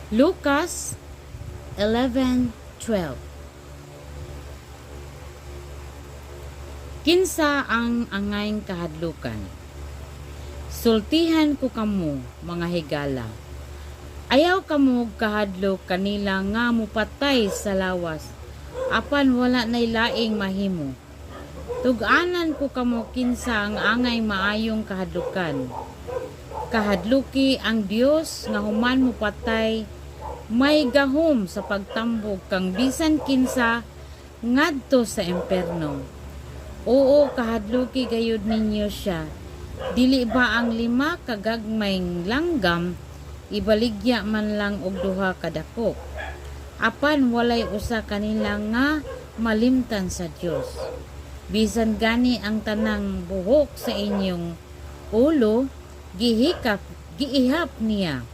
Lucas 11:12. Kinsa ang angayng kahadlukan? Sultihan ko kamo, mga higala. Ayaw kamo kahadlok kanila nga mupatay sa lawas, apan wala nay laing mahimo. Tug-anan ko kamo kinsa ang angay maayong kahadlukan. Kahadluki ang Dios nga human mupatay, may gahom sa pagtambog kang bisan kinsa ngadto sa emperno. Oo, kahadluki gayud ninyo siya. Dili ba ang 5 kagagmayng langgam ibaligya man lang og 2 kadako? Apan walay usa kanila nga malimtan sa Dios. Bisan gani ang tanang buhok sa inyong ulo, giihap niya.